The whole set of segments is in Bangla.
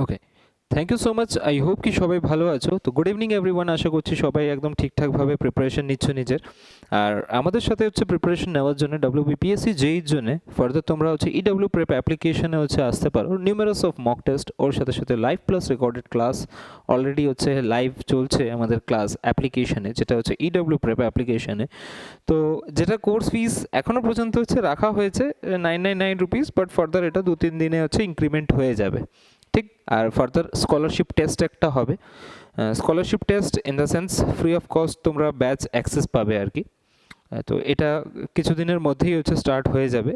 Okay, thank you so much. I hope কি সবাই ভালো আছো। তো গুড ইভিনিং এভরিওয়ান, আশা করছি সবাই একদম ঠিকঠাকভাবে প্রিপারেশন নিচ্ছ নিজের। আর আমাদের সাথে হচ্ছে প্রিপারেশন নেওয়ার জন্য WBPSC জেইর জন্য ফার্দার তোমরা হচ্ছে ইডব্লিউ প্রেপ অ্যাপ্লিকেশনে হচ্ছে আসতে পারো। নিউমেরাস অফ মক টেস্ট, ওর সাথে সাথে live plus recorded class already হচ্ছে লাইভ চলছে আমাদের ক্লাস অ্যাপ্লিকেশনে, যেটা হচ্ছে ইডব্লিউ প্রেপ অ্যাপ্লিকেশনে। তো যেটা কোর্স ফিস এখনও পর্যন্ত হচ্ছে রাখা হয়েছে 999 রুপিস, বাট ফার্দার এটা 2-3 দিনে হচ্ছে ইনক্রিমেন্ট হয়ে যাবে, ঠিক। আর ফার্দার স্কলারশিপ টেস্ট একটা হবে। Scholarship test in the sense free of cost তোমরা ব্যাচ অ্যাক্সেস পাবে আর কি। তো এটা কিছুদিনের মধ্যেই হচ্ছে স্টার্ট হয়ে যাবে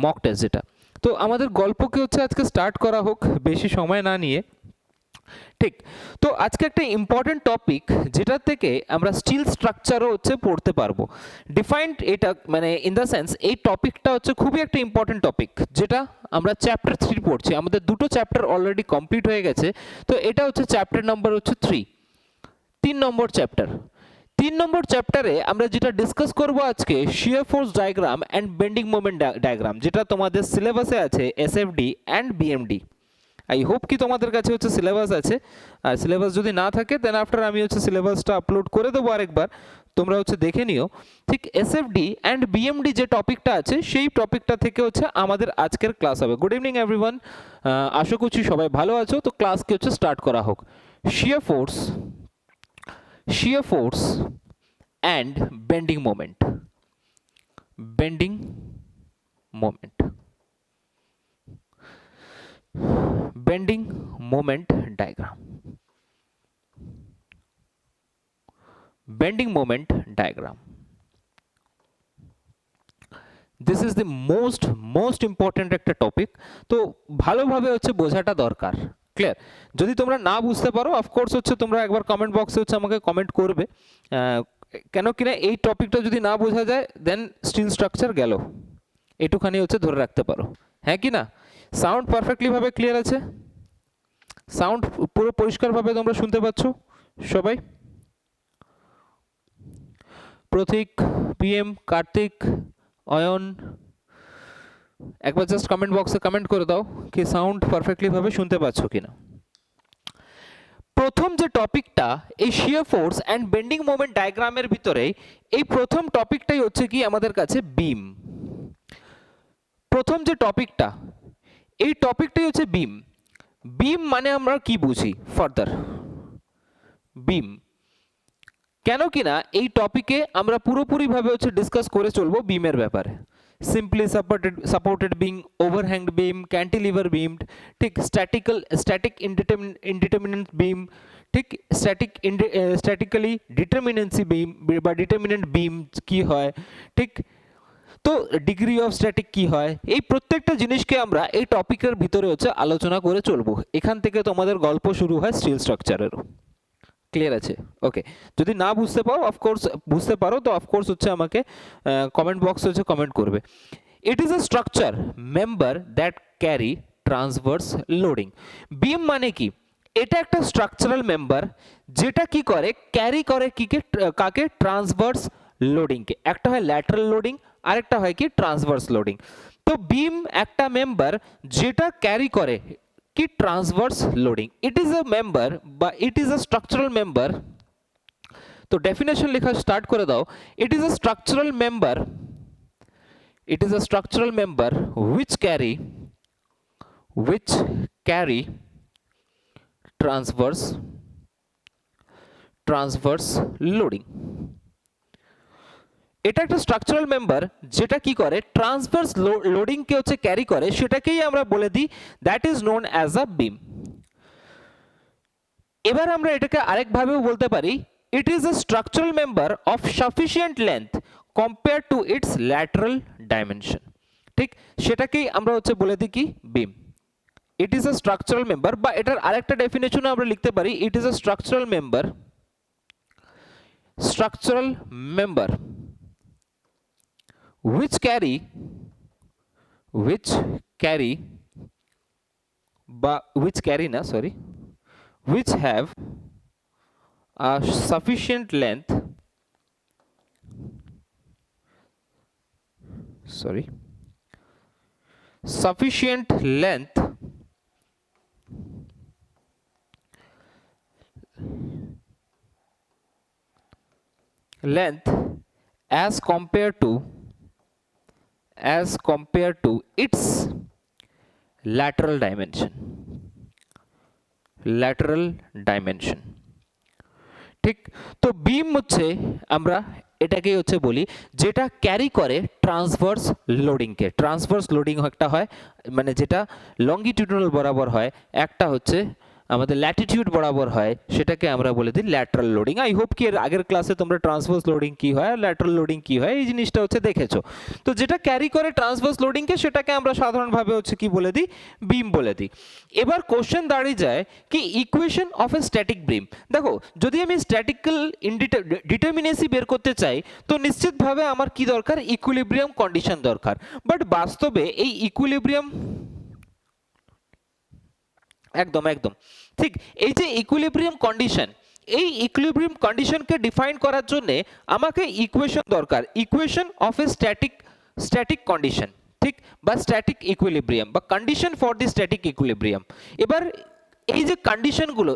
মক টেস্ট যেটা। তো আমাদের গল্পকে হচ্ছে আজকে স্টার্ট করা হোক বেশি সময় না নিয়ে, ঠিক। তো আজকে একটা ইম্পর্টেন্ট টপিক যেটা থেকে আমরা স্টিল স্ট্রাকচারও হচ্ছে পড়তে পারবো ডিফাইন্ড, এটা মানে ইন দ্য সেন্স এই টপিকটা হচ্ছে খুবই একটা ইম্পর্টেন্ট টপিক, যেটা আমরা চ্যাপ্টার 3 পড়ছি। আমাদের দুটো চ্যাপ্টার অলরেডি কমপ্লিট হয়ে গেছে। তো এটা হচ্ছে চ্যাপ্টার নাম্বার হচ্ছে 3 নম্বর চ্যাপ্টার। 3 নম্বর চ্যাপ্টারে আমরা যেটা ডিসকাস করব আজকে, shear force diagram and bending moment diagram, যেটা তোমাদের সিলেবাসে আছে SFD and BMD. I hope কি তোমাদের কাছে হচ্ছে সিলেবাস আছে। আর সিলেবাস যদি না থাকে দেন আফটার আমি হচ্ছে সিলেবাসটা আপলোড করে দেবো আরেকবার, তোমরা হচ্ছে দেখে নিও। ঠিক, এসএফডি অ্যান্ড বিএমডি যে টপিকটা আছে সেই টপিকটা থেকে হচ্ছে আমাদের আজকের ক্লাস হবে। গুড ইভিনিং এভরিওয়ান, আশা করছি সবাই ভালো আছো। তো ক্লাসকে হচ্ছে স্টার্ট করা হোক। Shear force and bending moment. Bending moment, bending moment diagram. Bending moment diagram, this is the most important একটা টপিক। তো ভালোভাবে হচ্ছে বোঝাটা দরকার, ক্লিয়ার। যদি তোমরা না বুঝতে পারো অফকোর্স হচ্ছে তোমরা একবার কমেন্ট বক্সে হচ্ছে আমাকে কমেন্ট করবে। কেন কিনা এই টপিকটা যদি না বোঝা যায় দেন স্টিল স্ট্রাকচার গেল, এটুখানি হচ্ছে ধরে রাখতে পারো, হ্যাঁ কি না। সাউন্ড পারফেক্টলি ভাবে ক্লিয়ার আছে? সাউন্ড পুরো পরিষ্কারভাবে তোমরা শুনতে পাচ্ছ সবাই? প্রতীক, পিএম, কার্তিক, অয়ন, একবার জাস্ট কমেন্ট বক্সে কমেন্ট করে দাও কি সাউন্ড পারফেক্টলি ভাবে শুনতে পাচ্ছ কিনা। প্রথম যে টপিকটা এই shear force and bending moment ডায়াগ্রামের ভিতরে, এই প্রথম টপিকটাই হচ্ছে কি আমাদের কাছে বিম। প্রথম যে টপিকটা, এই টপিকটাই হচ্ছে বিম। বিম মানে আমরা কি বুঝি ফার্দার? বিম কেন কিনা এই টপিকে আমরা পুরোপুরিভাবে হচ্ছে ডিসকাস করে চলবো বিমের ব্যাপারে। সিম্পলি সাপোর্টেড বিম, ওভারহ্যাংড বিম, ক্যান্টিলিভার বিম, ঠিক, স্ট্যাটিক ইনডিটারমিনেন্ট বিম, ঠিক, স্ট্যাটিক্যালি ডিটারমিনেন্সি বিম বা ডিটারমিনেন্ট বিম কি হয়, ঠিক। তো ডিগ্রি অফ স্ট্যাটিক কি হয়, এই প্রত্যেকটা জিনিসকে আমরা এই টপিকের ভিতরে হচ্ছে আলোচনা করে চলবো। এখান থেকে তোমাদের গল্প শুরু হয় স্টিল স্ট্রাকচারেরও, ক্লিয়ার আছে? ওকে, যদি না বুঝতে পারো অফকোর্স বুঝতে পারো তো অফকোর্স হচ্ছে আমাকে কমেন্ট বক্সে হচ্ছে কমেন্ট করবে। It is a structure member that carry transverse loading. Beam মানে কি? এটা একটা স্ট্রাকচারাল মেম্বার যেটা কি করে, ক্যারি করে কাকে? ট্রান্সভার্স লোডিংকে। একটা হয় ল্যাটারাল লোডিং, আরেকটা হয় কি ট্রান্সভার্স লোডিং। তো বিম একটা মেম্বার যেটা ক্যারি করে কি transverse loading. It is a member বা it is a structural member. তো ডেফিনেশন লেখা স্টার্ট করে দাও। It is a structural member, it is a structural member which carry transverse loading. এটা একটা স্ট্রাকচারাল মেম্বার যেটা কি করে ট্রান্সভার্স লোডিং কে হচ্ছে ক্যারি করে, সেটাকেই আমরা বলে দিই that is known as a beam. এবার আমরা এটাকে আরেক ভাবেও বলতে পারি, it is a structural member of sufficient length compare to its lateral dimension, ঠিক। সেটাকেই আমরা হচ্ছে বলে দিই কি beam. It is a structural member, বা এটার আরেকটা ডেফিনেশনও আমরা লিখতে পারি, it is a structural member which have a sufficient length sufficient length length as compared to its lateral dimension ঠিক তো বিম হচ্ছে আমরা এটাকেই হচ্ছে বলি যেটা ক্যারি করে ট্রান্সভার্স লোডিং একটা হয় মানে যেটা লঙ্গিটিউডাল বরাবর হয় একটা হচ্ছে আমাদের ল্যাটিটিউড বরাবর হয় সেটাকে আমরা বলে দিই ল্যাটারাল লোডিং আই হোপ কি এর আগের ক্লাসে তোমরা ট্রান্সভার্স লোডিং কি হয় আর ল্যাটারাল লোডিং কি হয় এই জিনিসটা হচ্ছে দেখেছো তো যেটা ক্যারি করে ট্রান্সভার্স লোডিংকে সেটাকে আমরা সাধারণভাবে হচ্ছে কি বলে দিই বিম বলে দিই এবার কোশ্চেন দাঁড়িয়ে যায় কি ইকুয়েশন অফ এ স্ট্যাটিক বিম দেখো যদি আমি স্ট্যাটিক্যাল ডিটারমিনেসি বের করতে চাই তো নিশ্চিতভাবে আমার কি দরকার ইকুইলিব্রিয়াম কন্ডিশন দরকার বাট বাস্তবে এই ইকুইলিব্রিয়াম একদম ঠিক এই যে ইকুইলিব্রিয়াম কন্ডিশন এই ইকুইলিব্রিয়াম কন্ডিশনকে ডিফাইন করার জন্য আমাকে ইকুয়েশন দরকার equation of A static condition ঠিক বা স্ট্যাটিক ইকুইলিব্রিয়াম বা condition for the static equilibrium এবার এই যে কন্ডিশনগুলো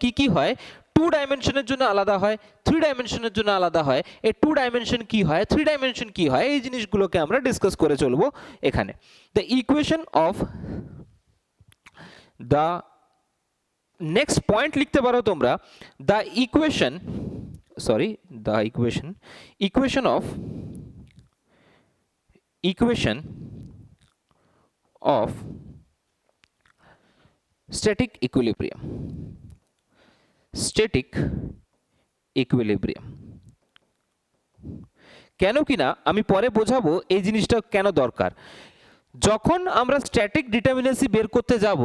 কি হয় 2 ডাইমেনশনের জন্য আলাদা হয় 3 ডাইমেনশনের জন্য আলাদা হয় এই 2 ডাইমেনশন কি হয় 3 ডাইমেনশন কি হয় এই জিনিসগুলোকে আমরা ডিসকাস করে চলবো এখানে the equation of the next point লিখতে পারো তোমরা the equation of static equilibrium কেন কিনা আমি পরে বোঝাবো এই জিনিসটা কেন দরকার যখন আমরা স্ট্যাটিক ডিটারমিনেসি বের করতে যাব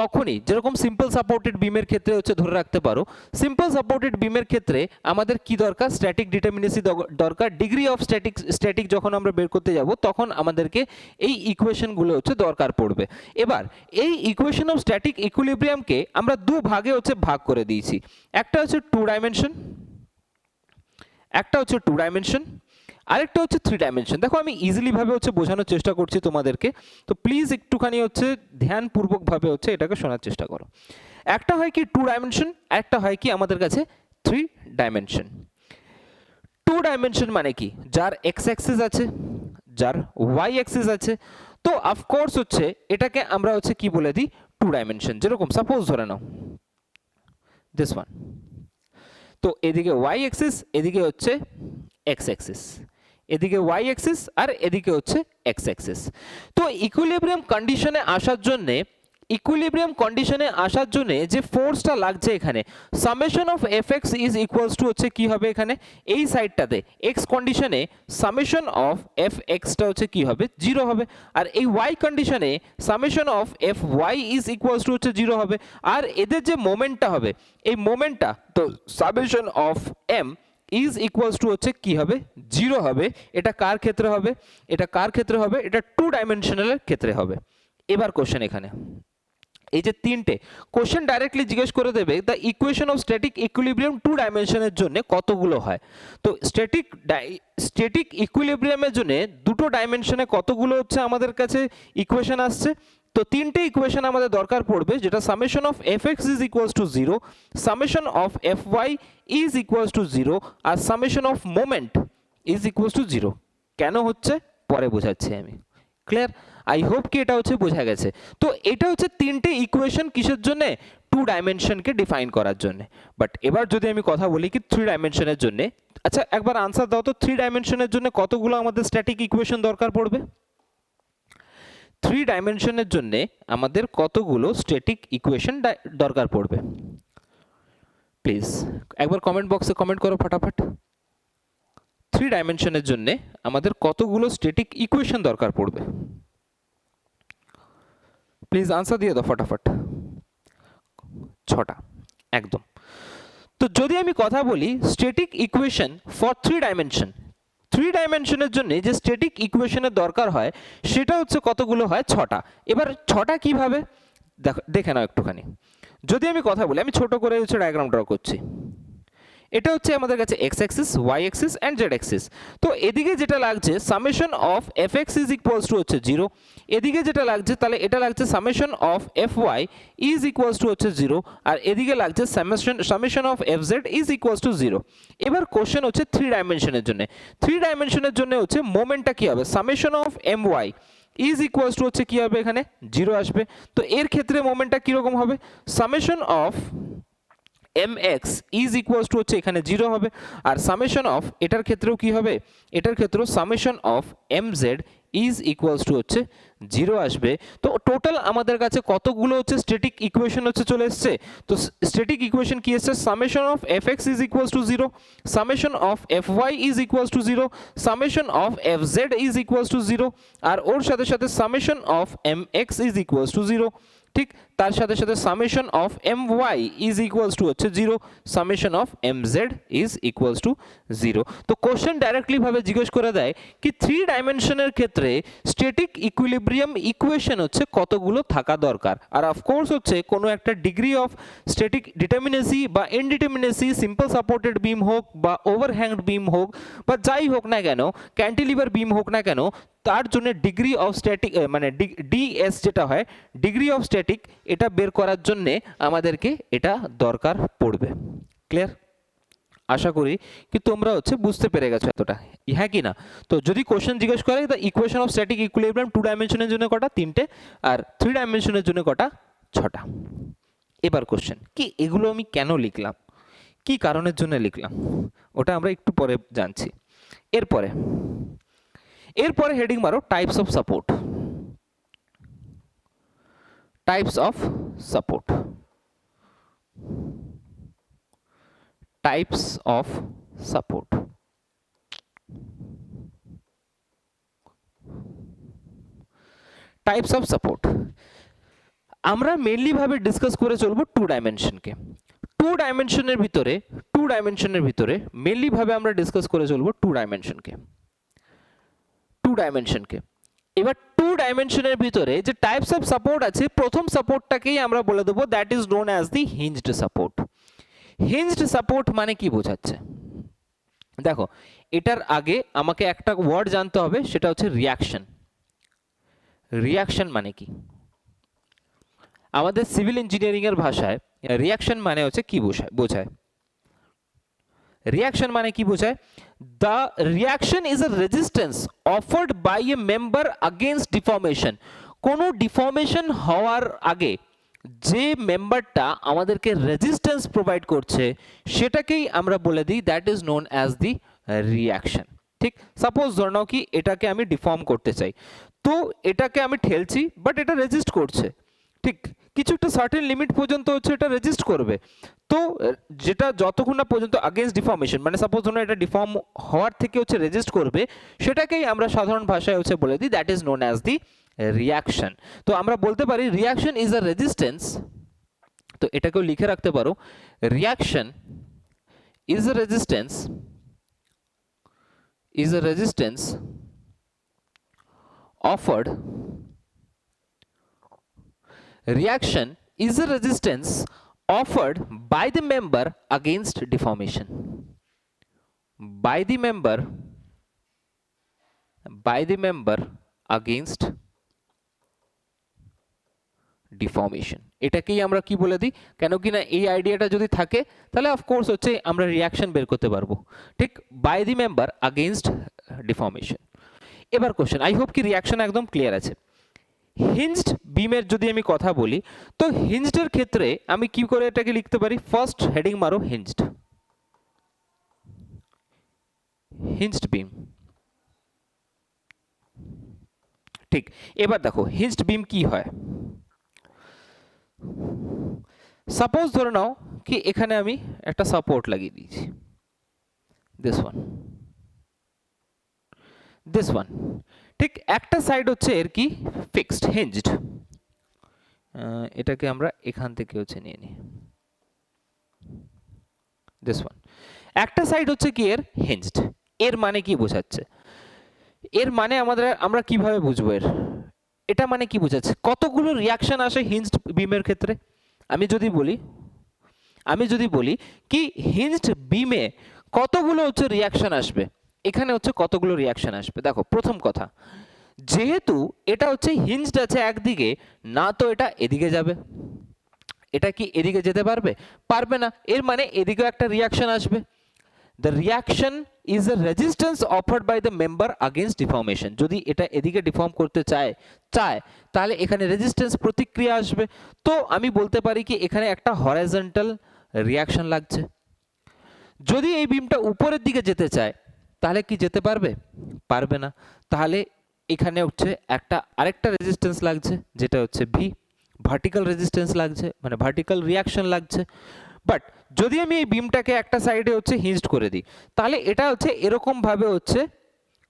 তখনই যেরকম সিম্পল সাপোর্টেড বিমের ক্ষেত্রে হচ্ছে ধরে রাখতে পারো সিম্পল সাপোর্টেড বিমের ক্ষেত্রে আমাদের কি দরকার স্ট্যাটিক ডিটারমিনেসি দরকার ডিগ্রি অফ স্ট্যাটিক যখন আমরা বের করতে যাব তখন আমাদেরকে এই ইকুয়েশনগুলো হচ্ছে দরকার পড়বে এবার এই ইকুয়েশন অফ স্ট্যাটিক ইকুইলিব্রিয়ামকে আমরা দু ভাগে হচ্ছে ভাগ করে দিয়েছি একটা হচ্ছে 2 ডাইমেনশন আরেকটা হচ্ছে 3 ডাইমেনশন দেখো আমি ইজিলি ভাবে হচ্ছে বোঝানোর চেষ্টা করছি তোমাদেরকে তো প্লিজ একটুখানি হচ্ছে ধ্যানপূর্বক ভাবে হচ্ছে এটাকে শোনার চেষ্টা করো একটা হয় কি 2 ডাইমেনশন একটা হয় কি আমাদের কাছে 3 ডাইমেনশন 2 ডাইমেনশন মানে কি যার এক্স অ্যাক্সিস আছে যার ওয়াই অ্যাক্সিস আছে তো অফকোর্স হচ্ছে এটাকে আমরা হচ্ছে কি বলে দিই 2 ডাইমেনশন যেরকম সাপোজ ধরে নাও দিস ওয়ান তো এদিকে ওয়াই অ্যাক্সিস এদিকে হচ্ছে এক্স অ্যাক্সিস এদিকে ওয়াই অ্যাক্সিস আর এদিকে হচ্ছে এক্স অ্যাক্সিস তো ইকুইলিব্রিয়াম কন্ডিশনে আসার জন্য যে ফোর্সটা লাগছে এখানে summation of FX is equals to হচ্ছে কি হবে এখানে এই সাইডটাতে এক্স কন্ডিশনে সামেশন অফ এফ এক্সটা হচ্ছে কি হবে 0 হবে আর এই ওয়াই কন্ডিশনে summation of F Y is equals to হচ্ছে 0 হবে আর এদের যে মোমেন্টটা হবে এই মোমেন্টটা তো summation of M is equals to হচ্ছে কি হবে 0 হবে এটা কার ক্ষেত্রে হবে এটা 2 ডাইমেনশনালের ক্ষেত্রে হবে এবার কোশ্চেন এখানে এই যে তিনটে কোশ্চেন ডাইরেক্টলি জিজ্ঞেস করে দেবে the equation of static equilibrium 2 ডাইমেনশনের জন্য কতগুলো হয় তো স্ট্যাটিক ইকুইলিব্রিয়ামের জন্য দুটো ডাইমেনশনে কতগুলো হচ্ছে আমাদের কাছে ইকুয়েশন আসছে তো তিনটে ইকুয়েশন আমাদের দরকার পড়বে যেটা summation of fx is equals to 0 summation of fy is equals to 0 আর summation of moment is equals to 0 কেন হচ্ছে পরে বোঝাচ্ছি আমি ক্লিয়ার আই হোপ কি এটা হচ্ছে বোঝা গেছে তো এটা হচ্ছে তিনটে ইকুয়েশন কিসের জন্য 2 ডাইমেনশনকে ডিফাইন করার জন্য বাট এবার যদি আমি কথা বলি কি 3 ডাইমেনশনের জন্য আচ্ছা একবার আনসার দাও তো 3 ডাইমেনশনের জন্য কতগুলো আমাদের স্ট্যাটিক ইকুয়েশন দরকার পড়বে 3 ডাইমেনশনের জন্য আমাদের কতগুলো স্ট্যাটিক ইকুয়েশন দরকার পড়বে প্লিজ একবার কমেন্ট বক্সে কমেন্ট করো ফটাফট 3 ডাইমেনশনের জন্য আমাদের কতগুলো স্ট্যাটিক ইকুয়েশন দরকার পড়বে প্লিজ আনসার দিয়ে দাও ফটাফট 6টা একদম তো যদি আমি কথা বলি স্ট্যাটিক ইকুয়েশন ফর 3 ডাইমেনশনের জন্য যে স্ট্যাটিক ইকুয়েশনের দরকার হয় সেটা হচ্ছে কতগুলো হয় 6টা এবার 6টা কিভাবে দেখে নাও একটুখানি যদি আমি কথা বলি আমি ছোট করে হচ্ছে ডায়াগ্রাম ড্র করছি এটা হচ্ছে আমাদের কাছে X axis, Y axis and Z axis. তো এদিকে যেটা লাগছে summation of F X is equals to হচ্ছে 0, এদিকে যেটা লাগছে তাহলে এটা লাগছে summation of F Y is equals to হচ্ছে 0, আর এদিকে লাগছে summation of F Z is equals to 0। এবার কোশ্চেন হচ্ছে 3 ডাইমেনশনের জন্য। 3 ডাইমেনশনের জন্য হচ্ছে মোমেন্টটা কি হবে, summation of M Y is equals to হচ্ছে কি হবে, এখানে 0 আসবে। তো এর ক্ষেত্রে মোমেন্টটা কিরকম হবে, summation of mx is equals to হচ্ছে এখানে 0 হবে, আর সামেশন অফ এটার ক্ষেত্রেও কি হবে, এটার ক্ষেত্রেও summation of mz is equals to হচ্ছে 0 আসবে। তো টোটাল আমাদের কাছে কতগুলো হচ্ছে স্ট্যাটিক ইকুয়েশন হচ্ছে চলে এসছে। তো স্ট্যাটিক ইকুয়েশন কি এসছে, summation of fx is equals to 0, summation of fy is equals to 0, summation of fz is equals to 0, আর ওর সাথে সাথে summation of mx is equals to 0। ঠিক, তার সাথে সাথে summation of my is equals to হচ্ছে 0, summation of mz is equals to 0। তো কোশ্চেন ডাইরেক্টলি ভাবে জিজ্ঞেস করে দেয় কি 3 ডাইমেনশনের ক্ষেত্রে স্ট্যাটিক ইকুইলিব্রিয়াম ইকুয়েশন হচ্ছে কতগুলো থাকা দরকার, আর অফকোর্স হচ্ছে কোনো একটা ডিগ্রি অফ স্ট্যাটিক ডিটারমিনেসি বা ইনডিটারমিনেসি, সিম্পল সাপোর্টেড বিম হোক বা ওভারহ্যাংড বিম হোক বা যাই হোক না কেন, ক্যান্টিলিভার বিম হোক না কেন, তার জন্য ডিগ্রি অফ স্ট্যাটিক মানে ডিএস যেটা হয় ডিগ্রি অফ স্ট্যাটিক, এটা বের করার জন্য আমাদেরকে এটা দরকার পড়বে। ক্লিয়ার? আশা করি কি তোমরা হচ্ছে বুঝতে পেরে গেছো এতটা, হ্যাঁ কি না? তো যদি কোশ্চেন জিজ্ঞেস করে the equation of static equilibrium 2 ডাইমেনশনের জন্য কটা, 3টে, আর 3 ডাইমেনশনের জন্য কটা, 6টা। এবার কোশ্চেন কি এগুলো আমি কেন লিখলাম, কি কারণের জন্য লিখলাম, ওটা আমরা একটু পরে জানছি। এরপরে হেডিং মারো types of support. Types of support, types of support. Types of support আমরা মেইনলি ভাবে ডিসকাস করে চলবো 2 ডাইমেনশনকে। 2 ডাইমেনশনের ভিতরে মেইনলি ভাবে আমরা ডিসকাস করে চলবো 2 ডাইমেনশনকে। এবার 2 ডাইমেনশনের ভিতরে যে টাইপস অফ সাপোর্ট আছে, প্রথম সাপোর্টটাকেই আমরা বলে দেবো that is known as the hinged support. Hinged support মানে কি বোঝাচ্ছে, দেখো এটার আগে আমাকে একটা ওয়ার্ড জানতে হবে, সেটা হচ্ছে রিয়াকশন। রিয়াকশন মানে কি, আমাদের সিভিল ইঞ্জিনিয়ারিং এর ভাষায় রিয়াকশন মানে হচ্ছে কি বোঝায়, রিয়াকশন মানে কি বোঝায়, the reaction is a resistance offered by a member against deformation. কোনো ডিফর্মেশন হওয়ার আগে যে মেম্বারটা আমাদেরকে রেজিস্ট্যান্স প্রোভাইড করছে সেটাকেই আমরা বলে দিই that is known as the reaction. ঠিক, সাপোজ ধরে নাও কি এটাকে আমি ডিফর্ম করতে চাই, তো এটাকে আমি ঠেলছি বাট এটা রেজিস্ট করছে। ঠিক, কিছু একটা সার্টেন লিমিট পর্যন্ত হচ্ছে এটা রেজিস্ট করবে। তো যেটা যতক্ষণ না পর্যন্ত अगेंस्ट ডিফর্মেশন, মানে সাপোজ ধরুন এটা ডিফর্ম হওয়ার থেকে হচ্ছে রেজিস্ট করবে, সেটাকেই আমরা সাধারণ ভাষায় হচ্ছে বলে দিই that is known as the reaction. তো আমরা বলতে পারি রিয়াকশন ইজ আ রেজিস্ট্যান্স, তো এটাকেও লিখে রাখতে পারো, reaction is a resistance offered, reaction is a resistance offered by the member against deformation, by the member against deformation. এটাকেই আমরা কি বলে দিই, কেন কি না এই আইডিয়াটা যদি থাকে তাহলে অফকোর্স হচ্ছে আমরা রিয়াকশন বের করতে পারবো। ঠিক, by the member against deformation. এবার কোশ্চেন, আই হোপ কি রিয়াকশন একদম ক্লিয়ার আছে। হিঞ্জড বিমের যদি আমি কথা বলি, তো হিঞ্জডের ক্ষেত্রে আমি কি করে এটাকে লিখতে পারি, ফার্স্ট হেডিং মারো হিঞ্জড, হিঞ্জড বিম। ঠিক, এবার দেখো হিঞ্জড বিম কি হয়। সাপোজ ধরে নাও কি এখানে আমি একটা সাপোর্ট লাগিয়ে দিয়েছি, দিস ওয়ান। ঠিক, একটা সাইড হচ্ছে এর কি ফিক্সড হিঞ্জড, এটাকে আমরা এখান থেকে হচ্ছে নিয়ে নিই, দিস ওয়ান। একটা সাইড হচ্ছে কি এর হিঞ্জড। এর মানে কি বোঝাচ্ছে, এর মানে আমরা কিভাবে বুঝবো এটা মানে কি বোঝাচ্ছে, কতগুলো রিয়াকশন আসে হিঞ্জড বিমের ক্ষেত্রে। আমি যদি বলি আমি যদি বলি কি হিঞ্জড বিমে কতগুলো হচ্ছে রিয়াকশন আসবে, এখানে হচ্ছে কতগুলো রিয়াকশন আসবে। দেখো প্রথম কথা, যেহেতু এটা হচ্ছে হিঞ্জড আছে একদিকে, না তো এটা এদিকে যাবে, এটা কি এদিকে যেতে পারবে? পারবে না। এর মানে এদিকেও একটা রিয়াকশন আসবে। The reaction is a resistance offered by the member against deformation. যদি এটা এদিকে ডিফর্ম করতে চায় তাহলে এখানে রেজিস্ট্যান্স প্রতিক্রিয়া আসবে। তো আমি বলতে পারি কি এখানে একটা হরাইজন্টাল রিয়াকশন লাগছে। যদি এই বিমটা উপরের দিকে যেতে চায় তাহলে কি যেতে পারবে? পারবে না। তাহলে এখানে হচ্ছে একটা আরেকটা রেজিস্ট্যান্স লাগছে, যেটা হচ্ছে ভি, ভার্টিক্যাল রেজিস্ট্যান্স লাগছে, মানে ভার্টিক্যাল রিয়াকশন লাগছে। বাট যদি আমি এই বিমটাকে একটা সাইডে হচ্ছে হিঞ্জড করে দিই, তাহলে এটা হচ্ছে এরকম ভাবে হচ্ছে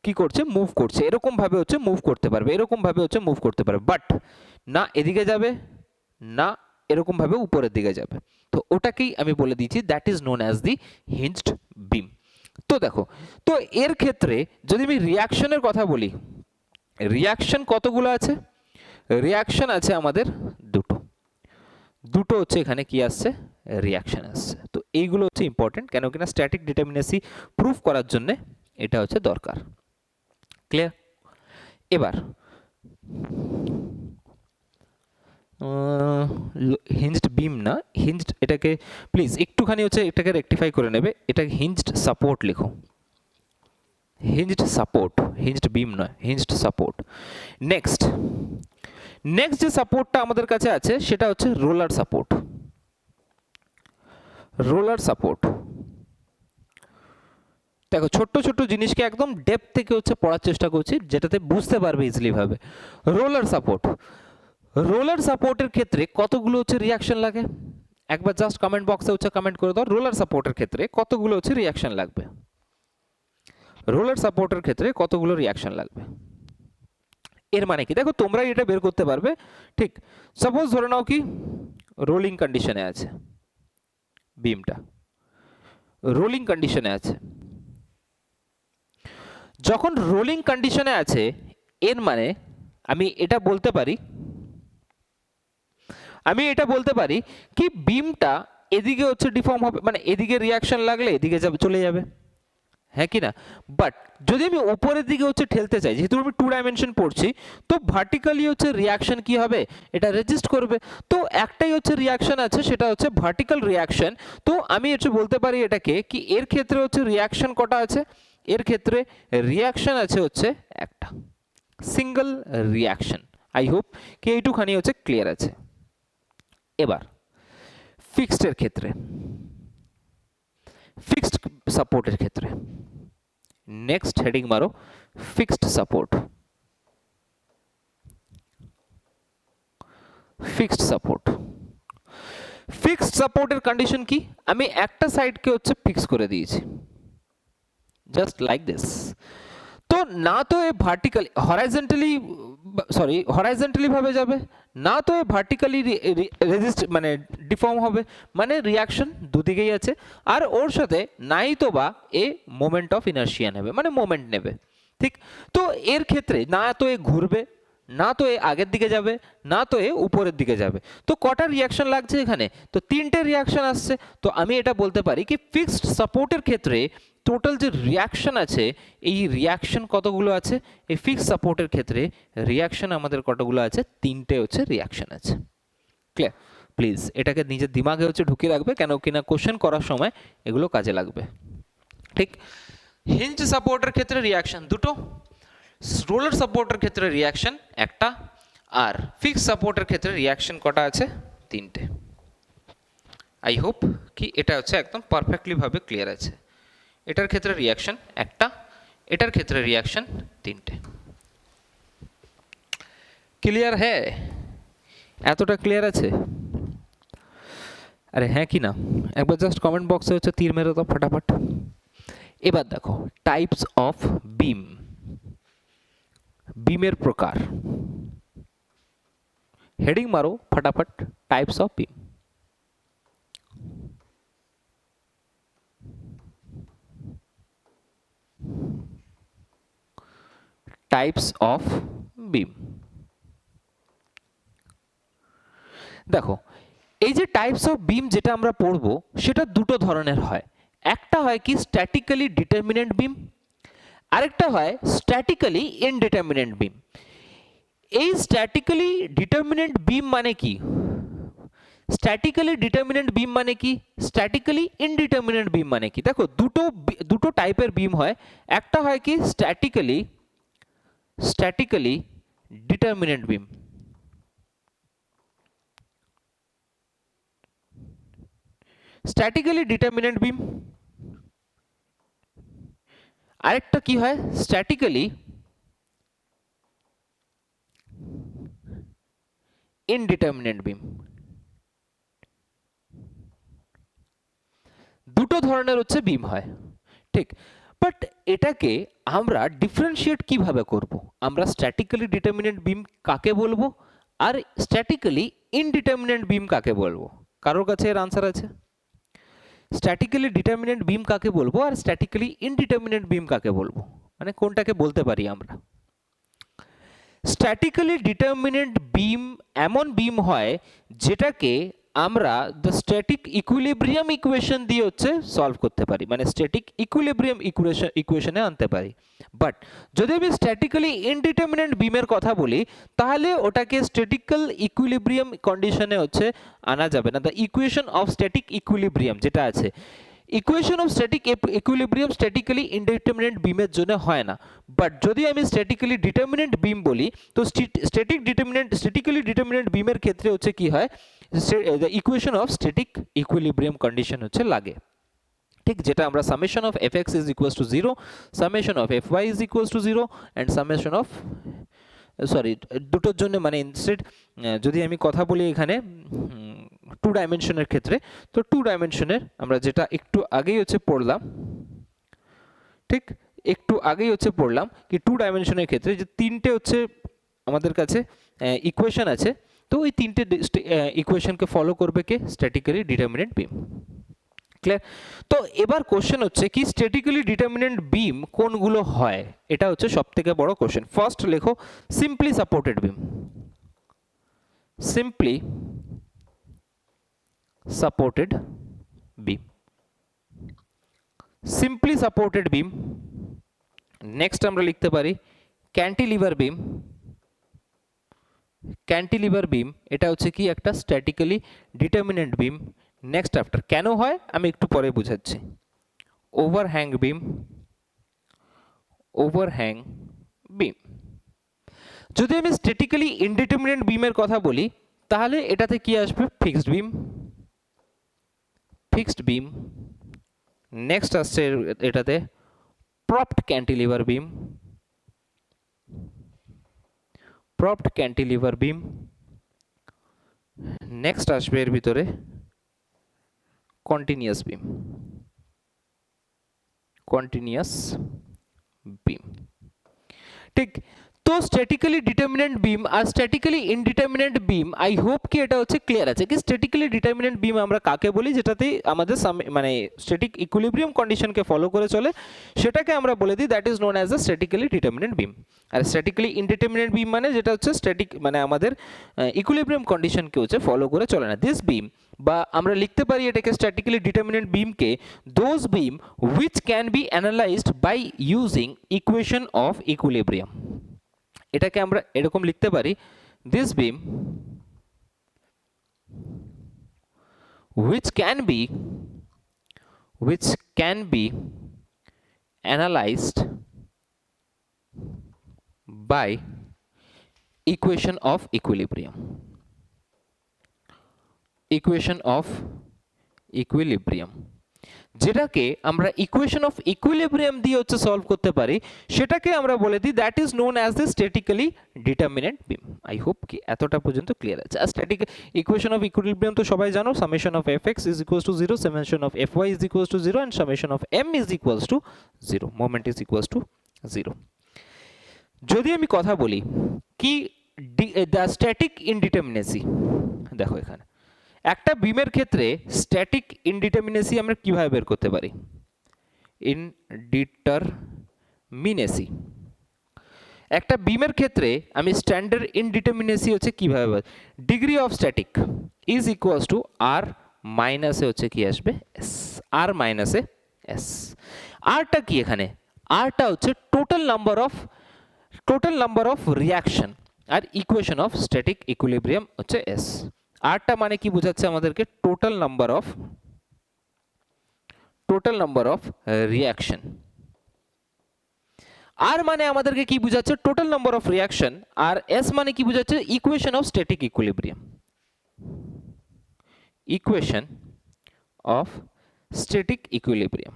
কি করছে, মুভ করছে, এরকম ভাবে হচ্ছে মুভ করতে পারবে, এরকম ভাবে হচ্ছে মুভ করতে পারবে, বাট না এদিকে যাবে, না এরকম ভাবে উপরের দিকে যাবে। তো ওটাকেই আমি বলে দিচ্ছি that is known as the hinged beam. তো দেখো, তো এর ক্ষেত্রে যদি আমি রিয়াকশনের কথা বলি, রিয়াকশন কতগুলো আছে? রিয়াকশন আছে আমাদের দুটো হচ্ছে এখানে কি আসছে, রিয়াকশন আসছে। তো এইগুলো হচ্ছে ইম্পর্টেন্ট, কেন কিনা স্ট্যাটিক ডিটারমিনেসি প্রুফ করার জন্য এটা হচ্ছে দরকার। ক্লিয়ার? এবার হিঞ্জড বিম না, হিঞ্জড, এটাকে প্লিজ একটুখানি হচ্ছে এটাকে রেকটিফাই করে নেবে, এটা হিঞ্জড সাপোর্ট লিখো, হিঞ্জড সাপোর্ট, হিঞ্জড বিম নয়, হিঞ্জড সাপোর্ট। নেক্সট যে সাপোর্টটা আমাদের কাছে আছে সেটা হচ্ছে রোলার সাপোর্ট। রোলার সাপোর্ট দেখো, ছোট্ট ছোট্ট জিনিসকে একদম ডেপথ থেকে হচ্ছে পড়ার চেষ্টা করছি, যেটাতে বুঝতে পারবে ইজিলি ভাবে। রোলার সাপোর্ট, রোলার সাপোর্টের ক্ষেত্রে কতগুলো হচ্ছে রিয়াকশন লাগে? একবার জাস্ট কমেন্ট বক্সে হচ্ছে কমেন্ট করে দাও, রোলার সাপোর্টের ক্ষেত্রে কতগুলো হচ্ছে রিয়াকশন লাগবে? রোলার সাপোর্টের ক্ষেত্রে কতগুলো রিয়াকশন লাগবে? এর মানে কি দেখো, তোমরাই এটা বের করতে পারবে। ঠিক, সাপোজ ধরে নাও কি রোলিং কন্ডিশনে আছে বিমটা, রোলিং কন্ডিশনে আছে। যখন রোলিং কন্ডিশনে আছে এর মানে আমি এটা বলতে পারি কি বিমটা এদিকে হচ্ছে ডিফর্ম হবে, মানে এদিকে রিয়াকশন লাগলে এদিকে যাবে, চলে যাবে, হ্যাঁ কি না? বাট যদি আমি উপরের দিকে হচ্ছে ঠেলতে চাই, যেহেতু আমি 2 ডাইমেনশন পড়ছি, তো ভার্টিক্যালি হচ্ছে রিয়াকশন কি হবে, এটা রেজিস্ট করবে। তো একটাই হচ্ছে রিয়াকশন আছে, সেটা হচ্ছে ভার্টিক্যাল রিয়াকশন। তো আমি হচ্ছে বলতে পারি এটাকে কি এর ক্ষেত্রে হচ্ছে রিয়াকশন কটা আছে? এর ক্ষেত্রে রিয়াকশন আছে হচ্ছে একটা, সিঙ্গেল রিয়াকশন। আই হোপ কি এইটুখানি হচ্ছে ক্লিয়ার আছে। এবার ফিক্সডের ক্ষেত্রে, ফিক্সড সাপোর্টের ক্ষেত্রে নেক্সট হেডিং মারো, fixed support. Fixed support, fixed সাপোর্টের কন্ডিশন কি? আমি একটা সাইডকে হচ্ছে ফিক্স করে দিয়েছি, জাস্ট লাইক দিস। তো না তো এ ভার্টিক্যালি হরাইজন্টালি ভাবে যাবে, না তো এ ভার্টিক্যালি রেজিস্ট মানে ডিফর্ম হবে, মানে রিয়াকশন দুদিকেই আছে। আর ওর সাথে নাই তো বা এ মোমেন্ট অফ ইনার্শিয়া নেবে, মানে মোমেন্ট নেবে। ঠিক, তো এর ক্ষেত্রে না তো এ ঘুরবে, না তো এ আগের দিকে যাবে, না তো এ উপরের দিকে যাবে। তো কটা রিয়াকশন লাগছে এখানে? তো 3টে রিয়াকশন আসছে। তো আমি এটা বলতে পারি কি ফিক্সড সাপোর্টের ক্ষেত্রে টোটাল যে রিয়াকশন আছে, এই রিয়াকশন কতগুলো আছে? এই ফিক্সড সাপোর্টের ক্ষেত্রে রিয়াকশন আমাদের কতগুলো আছে? 3টে হচ্ছে রিয়াকশন আছে। ক্লিয়ার? প্লিজ এটাকে নিজের দিমাগে হচ্ছে ঢুকিয়ে রাখবে, কেন কিনা কোশ্চেন করার সময় এগুলো কাজে লাগবে। ঠিক, হিঞ্জ সাপোর্টের ক্ষেত্রে রিয়াকশন দুটো, রোলার সাপোর্টের ক্ষেত্রে রিয়াকশন একটা, আর ফিক্সড সাপোর্টের ক্ষেত্রে রিয়াকশন কটা আছে? 3টে। আই হোপ কি এটা হচ্ছে একদম পারফেক্টলি ভাবে ক্লিয়ার আছে। এটার ক্ষেত্রে রিয়াকশন একটা, এটার ক্ষেত্রে রিয়াকশন 3টে। ক্লিয়ার হ্যাঁ? এতটা ক্লিয়ার আছে? আরে হ্যাঁ কি না একবার জাস্ট কমেন্ট বক্সে হচ্ছে তীর মেরে দাও ফটাফট। এবার দেখো টাইপস অফ বিম, বিমের প্রকার। হেডিং মারো ফটাফট, types of beam. Types of বিম। দেখো এই যে টাইপস অফ বিম যেটা আমরা পড়বো সেটা দুটো ধরনের হয়। একটা হয় কি স্ট্যাটিক্যালি ডিটারমিনেন্ট বিম, আরেকটা হয় স্ট্যাটিক্যালি ইনডিটারমিনেন্ট বিম। এই স্ট্যাটিক্যালি ডিটারমিনেন্ট বিম মানে কি, স্ট্যাটিক্যালি ডিটারমিনেন্ট বিম মানে কি, স্ট্যাটিক্যালি ইনডিটারমিনেন্ট বিম মানে কি? দেখো দুটো টাইপের বিম হয়। একটা হয় কি স্ট্যাটিক্যালি ডিটারমিনেন্ট বিম, স্ট্যাটিক্যালি ডিটারমিনেন্ট বিম। আরেকটা কি হয় স্ট্যাটিক্যালি ইনডিটারমিনেন্ট বিম। দুটো ধরনের হচ্ছে বিম হয়, ঠিক। বাট এটাকে আমরা ডিফারেন্সিয়েট কিভাবে করব? আমরা স্ট্যাটিক্যালি ডিটারমিনেন্ট বিম কাকে বলবো আর স্ট্যাটিক্যালি ইনডিটারমিনেন্ট বিম কাকে বলবো? কারোর কাছে এর আনসার আছে? স্ট্যাটিক্যালি ডিটারমিনেন্ট বিম কাকে বলবো আর স্ট্যাটিক্যালি ইনডিটারমিনেন্ট বিম কাকে বলবো, মানে কোনটাকে বলতে পারি আমরা? স্ট্যাটিক্যালি ডিটারমিনেন্ট বিম এমন বিম হয় যেটাকে আমরা দ্য স্ট্যাটিক ইকুইলিব্রিয়াম ইকুয়েশন দিয়ে হচ্ছে সলভ করতে পারি, মানে স্ট্যাটিক ইকুইলিব্রিয়াম ইকুয়েশনে আনতে পারি। বাট যদি আমি স্ট্যাটিক্যালি ইনডিটারমিনেন্ট বিমের কথা বলি তাহলে ওটাকে স্ট্যাটিক্যাল ইকুইলিব্রিয়াম কন্ডিশনে হচ্ছে আনা যাবে না। The equation of static equilibrium যেটা আছে, equation of static equilibrium statically indeterminate বিমের জন্য হয় না। বাট যদি আমি স্ট্যাটিক্যালি ডিটারমিনেন্ট বিম বলি তো স্ট্যাটিক্যালি ডিটারমিনেন্ট বিমের ক্ষেত্রে হচ্ছে কি হয়, the equation of static equilibrium condition হচ্ছে লাগে, ঠিক। যেটা আমরা summation of F X is equals to 0, summation of F Y is equals to 0 and summation of, sorry দুটোর জন্য মানে ইনস্টেড যদি আমি কথা বলি এখানে টু ডাইমেনশনের ক্ষেত্রে, তো টু ডাইমেনশনের আমরা যেটা একটু আগেই হচ্ছে পড়লাম, ঠিক, একটু আগেই হচ্ছে পড়লাম কি টু ডাইমেনশনের ক্ষেত্রে যে তিনটে হচ্ছে আমাদের কাছে ইকুয়েশন আছে, তো ওই তিনটে ইকুয়েশনকে ফলো করবে কে? Statically determinant beam. ক্লিয়ার? তো এবার কোশ্চেন হচ্ছে কি স্ট্যাটিক্যালি ডিটারমিনেন্ট বিম কোনগুলো হয়, এটা হচ্ছে সবথেকে বড় কোশ্চেন। ফার্স্ট লেখো সিম্পলি সাপোর্টেড বিম, সিম্পলি সাপোর্টেড বিম, সিম্পলি সাপোর্টেড বিম। নেক্সট আমরা লিখতে পারি ক্যান্টিলিভার বিম, ক্যান্টিলিভার বিম এটা হচ্ছে কি একটা স্ট্যাটিক্যালি ডিটারমিনেন্ট বিম। নেক্সট আফটার কেন হয় আমি একটু পরে বুঝাচ্ছি। ওভারহ্যাং বিম, ওভারহ্যাং বিম। যদি আমি স্ট্যাটিক্যালি ইনডিটারমিনেন্ট বিমের কথা বলি তাহলে এটাতে কি আসবে? Fixed beam, fixed beam. Next আসছে এটাতে propped cantilever beam, propped cantilever beam. Next আসবে এর ভিতরে কন্টিনিউয়াস বিম, কন্টিনিউয়াস বিম, ঠিক। তো স্ট্যাটিক্যালি ডিটারমিনেন্ট বিম আর statically indeterminate beam I hope কি এটা হচ্ছে ক্লিয়ার আছে কি স্ট্যাটিক্যালি ডিটারমিনেন্ট বিম আমরা কাকে বলি, যেটাতে আমাদের মানে স্ট্যাটিক ইকুইলিব্রিয়াম কন্ডিশনকে ফলো করে চলে, সেটাকে আমরা বলে দিই that is known as the statically determinant beam. আর স্ট্যাটিক্যালি ইনডিটারমিনেন্ট বিম মানে যেটা হচ্ছে স্ট্যাটিক মানে আমাদের ইকুইলিব্রিয়াম কন্ডিশনকে হচ্ছে ফলো করে চলে না। দিস বিম বা আমরা লিখতে পারি এটাকে স্ট্যাটিক্যালি ডিটারমিনেন্ট বিমকে those beam which can be analysed by using equation of equilibrium. এটাকে আমরা এরকম লিখতে পারি this beam which can be analyzed by equation of equilibrium, equation of equilibrium, যেটাকে আমরা ইকুয়েশন অফ ইকুইলিব্রিয়াম দিয়ে হচ্ছে সলভ করতে পারি, সেটাকে আমরা বলে দিই that is known as the statically determinant beam. I hope কি এতটা পর্যন্ত ক্লিয়ার আছে। আর স্ট্যাটিক ইকুয়েশন অফ ইকুইলিব্রিয়াম তো সবাই জানো, summation of F X is equals to 0, summation of F Y is equals to 0 and summation of M is equals to 0, moment is equals to 0। যদি আমি কথা বলি কি দ্য স্ট্যাটিক ইনডিটারমিনেসি, দেখো এখানে একটা বিমের ক্ষেত্রে স্ট্যাটিক ইনডিটারমিনেসি আমরা কিভাবে বের করতে পারি? ইনডিটারমিনেসি একটা বিমের ক্ষেত্রে আমি স্ট্যান্ডার্ড ইনডিটারমিনেসি হচ্ছে কিভাবে, degree of static is equals to R মাইনাসে হচ্ছে কি আসবে এস, আর মাইনাসে এস। আরটা কি এখানে, আরটা হচ্ছে টোটাল নাম্বার অফ রিয়াকশন, আর ইকুয়েশন অফ স্ট্যাটিক ইকুইলিব্রিয়াম হচ্ছে এস। আরটা মানে কি বোঝাচ্ছে আমাদেরকে, total number of reaction. R মানে আমাদেরকে কি বোঝাচ্ছে, টোটাল নাম্বার অফ রিয়াকশন। আর এস মানে কি বোঝাচ্ছে, equation of static equilibrium, equation of static equilibrium,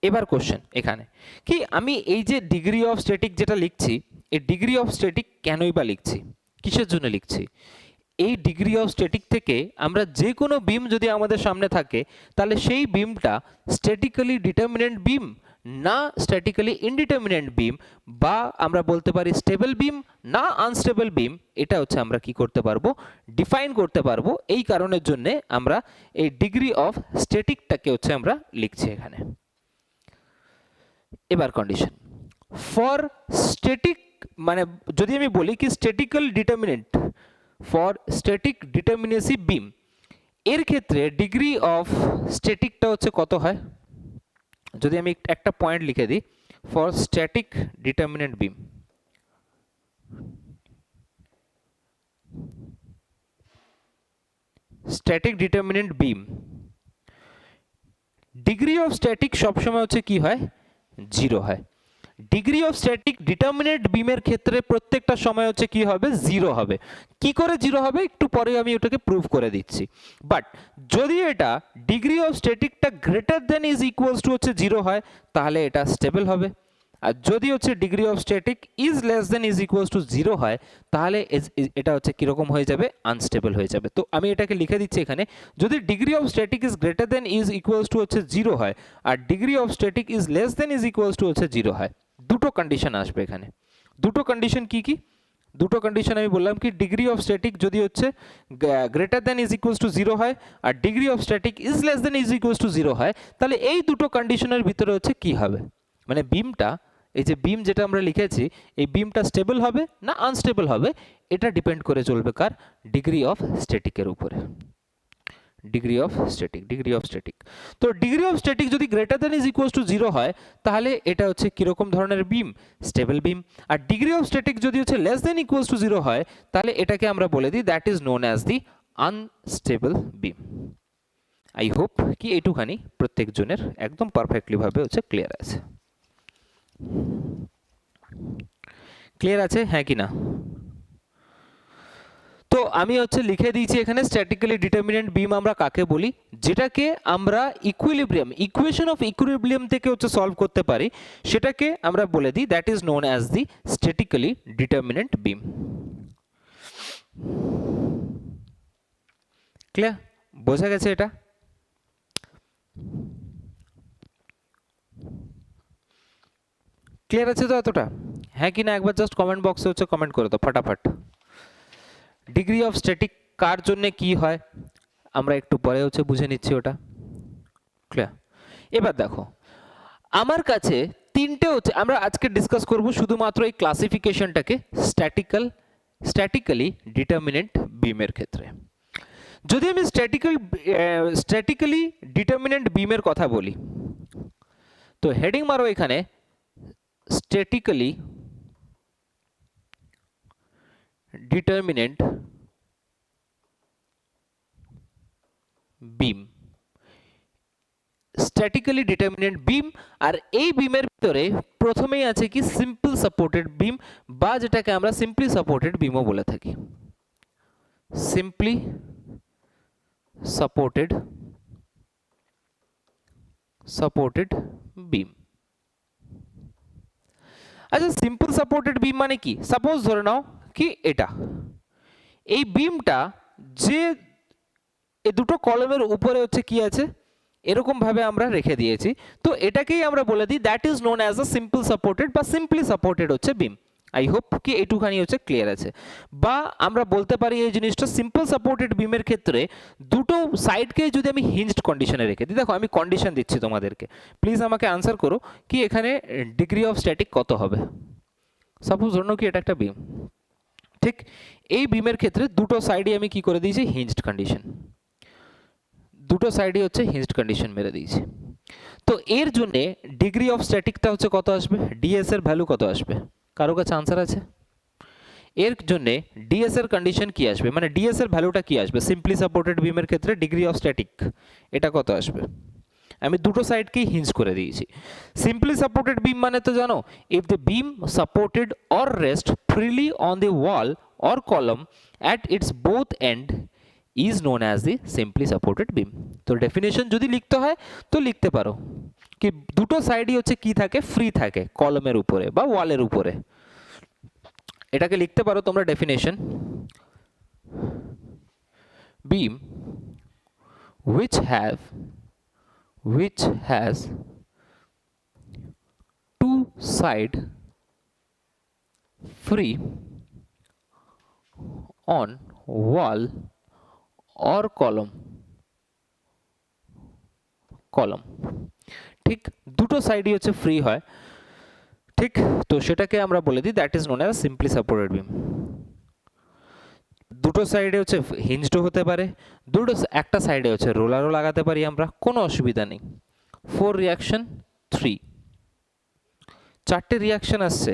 এবার কোশ্চেন এখানে কি, আমি এই যে ডিগ্রি অফ স্ট্যাটিক যেটা লিখছি, এই ডিগ্রি অফ স্ট্যাটিক কেনই বা লিখছি, কিসের জন্য লিখছি? এই ডিগ্রি অফ স্ট্যাটিক থেকে আমরা যে কোনো বিম যদি আমাদের সামনে থাকে, তাহলে সেই বিমটা স্ট্যাটিক্যালি ডিটারমিনেন্ট বিম না স্ট্যাটিক্যালি ইনডিটারমিনেন্ট বিম, বা আমরা বলতে পারি স্টেবল বিম না আনস্টেবল বিম, এটা হচ্ছে আমরা কি করতে পারবো, ডিফাইন করতে পারবো। এই কারণের জন্য আমরা এই ডিগ্রি অফ স্ট্যাটিকটাকে হচ্ছে আমরা লিখছি এখানে। এবার কন্ডিশন ফর স্ট্যাটিক, মানে যদি আমি বলি কি স্ট্যাটিক্যাল ডিটারমিনেন্ট ফর স্ট্যাটিক ডিটারমিনেসি বিম, এর ক্ষেত্রে ডিগ্রি অফ স্ট্যাটিকটা হচ্ছে কত হয়, যদি আমি একটা পয়েন্ট লিখে দিই, for static determinant beam, static determinant beam, degree of static সবসময় হচ্ছে কি হয়, জিরো হয়। ডিগ্রি অফ স্ট্যাটিক ডিটারমিনেন্ট বিমের ক্ষেত্রে প্রত্যেকটা সময় হচ্ছে কি হবে, জিরো হবে। কি করে জিরো হবে একটু পরে আমি ওটাকে প্রুভ করে দিচ্ছি। বাট যদি এটা ডিগ্রি অফ স্ট্যাটিকটা greater than is equals to হচ্ছে জিরো হয়, তাহলে এটা স্টেবল হবে। আর যদি হচ্ছে degree of static is less than is equals to zero হয়, তাহলে এটা হচ্ছে কীরকম হয়ে যাবে, আনস্টেবল হয়ে যাবে। তো আমি এটাকে লিখে দিচ্ছি এখানে, যদি degree of static is greater than is equals to হচ্ছে জিরো হয়, আর degree of static is less than is equals to হচ্ছে জিরো হয়, দুটো কন্ডিশন আসবে এখানে। দুটো কন্ডিশন কি কি, দুটো কন্ডিশন আমি বললাম কি, ডিগ্রি অফ স্ট্যাটিক যদি হচ্ছে greater than is equals to zero হয়, আর degree of static is less than is equals to zero হয়, তাহলে এই দুটো কন্ডিশনের ভিতরে হচ্ছে কি হবে, মানে বিমটা, এই যে বিম যেটা আমরা লিখেছি, এই বিমটা স্টেবল হবে না আনস্টেবল হবে, এটা ডিপেন্ড করে চলবে কার, ডিগ্রি অফ স্ট্যাটিকের উপরে। ডিগ্রি অফ স্ট্যাটিক, তো ডিগ্রি অফ স্ট্যাটিক যদি greater than is equals to zero হয়, তাহলে এটা হচ্ছে কিরকম ধরনের বিম, স্টেবল বিম। আর ডিগ্রি অফ স্ট্যাটিক যদি হচ্ছে less than equals to zero হয়, তাহলে এটাকে আমরা বলে দিই that is known as the unstable beam. I hope কি এইটুখানি প্রত্যেকজনের একদম পারফেক্টলি ভাবে হচ্ছে ক্লিয়ার আছে, ক্লিয়ার আছে হ্যাঁ কি না? তো আমি হচ্ছে লিখে দিয়েছি এখানে স্ট্যাটিক্যালি ডিটারমিনেন্ট বিম আমরা কাকে বলি, যেটাকে আমরা ইকুইলিব্রিয়াম, ইকুয়েশন অফ ইকুইলিব্রিয়াম থেকে হচ্ছে সলভ করতে পারি, সেটাকে আমরা বলে দিই that is known as the statically determinant beam. Clear, বোঝা গেছে এটা? ক্লিয়ার আছে তো এতটা, হ্যাঁ কি না? একবার জাস্ট কমেন্ট বক্সে হচ্ছে কমেন্ট করে দাও ফটাফট। ডিগ্রি অফ স্ট্যাটিক কার জন্য কি হয় আমরা একটু পরে হচ্ছে বুঝে নিচ্ছি ওটা। ক্লিয়ার, এবার দেখো আমার কাছে তিনটে হচ্ছে, আমরা আজকে ডিসকাস করব শুধুমাত্র এই ক্লাসিফিকেশনটাকে স্ট্যাটিক্যালি ডিটারমিনেন্ট বিমের ক্ষেত্রে। যদি আমি স্ট্যাটিক্যালি ডিটারমিনেন্ট বিমের কথা বলি, তো হেডিং মারো এখানে স্ট্যাটিক্যালি ডিটারমিনেন্ট বিম, স্ট্যাটিক্যালি ডিটারমিনেন্ট বিম। আর এই বিমের ভিতরে প্রথমেই আছে কি সিম্পল সাপোর্টেড বিম, বা যেটাকে আমরা সিম্পলি সাপোর্টেড বিমও বলে থাকি, সিম্পলি সাপোর্টেড বিম। আচ্ছা সিম্পল সাপোর্টেড বিম মানে কি, সাপোজ ধরে নাও কি এটা, এই বিমটা যে এই দুটো কলমের উপরে হচ্ছে কি আছে, এরকম ভাবে আমরা রেখে দিয়েছি, তো এটাকেই আমরা বলে দিই that is known as a simple supported বা সিম্পলি সাপোর্টেড হচ্ছে বিম। আই হোপ কি এইটুখানি হচ্ছে ক্লিয়ার আছে। বা আমরা বলতে পারি এই জিনিসটা সিম্পল সাপোর্টেড বিমের ক্ষেত্রে দুটো সাইডকে যদি আমি হিঞ্জড কন্ডিশনে রেখে দিই, দেখো আমি কন্ডিশন দিচ্ছি তোমাদেরকে, প্লিজ আমাকে আনসার করো কি এখানে ডিগ্রি অফ স্ট্যাটিক কত হবে। সাপোজ ধরুন কি এটা একটা বিম, ঠিক এই বিমের ক্ষেত্রে দুটো সাইডে আমি কি করে দিয়েছি হিঞ্জড কন্ডিশন, দুটো সাইডে হচ্ছে হিঞ্জড কন্ডিশন মেরে দিয়েছি। তো এর জন্য ডিগ্রি অফ স্ট্যাটিকটা হচ্ছে কত আসবে, ডিএস এর ভ্যালু কত আসবে, কারো কাছে আনসার আছে? এর জন্য ডিএস এর কন্ডিশন কি আসবে, মানে ডিএস এর ভ্যালুটা কি আসবে সিম্পলি সাপোর্টেড বিমের ক্ষেত্রে ডিগ্রি অফ স্ট্যাটিক এটা কত আসবে। আমি দুটো সাইডকেই হিঞ্জ করে দিয়েছি। সিম্পলি সাপোর্টেড বিম মানে তো জানো, if the beam supported or rest freely on the wall or column at its both end is known as the simply supported beam. তো ডেফিনেশন যদি লিখতে হয় তো লিখতে পারো কি দুটো সাইডই হচ্ছে কি থাকে, ফ্রি থাকে কলমের উপরে বা ওয়ালের উপরে, এটাকে লিখতে পারো তোমরা definition, beam which has two side free on wall or column, ঠিক দুটো সাইডই হচ্ছে ফ্রি হয়, ঠিক তো সেটাকে আমরা বলে দিই that is known as simply supported বিম। দুটো সাইডে হচ্ছে হিঞ্জড হতে পারে, দুটো একটা সাইডে হচ্ছে রোলারও লাগাতে পারি আমরা, কোনো অসুবিধা নেই। 4 রিয়াকশন 3, চারটে রিয়াকশন আসছে।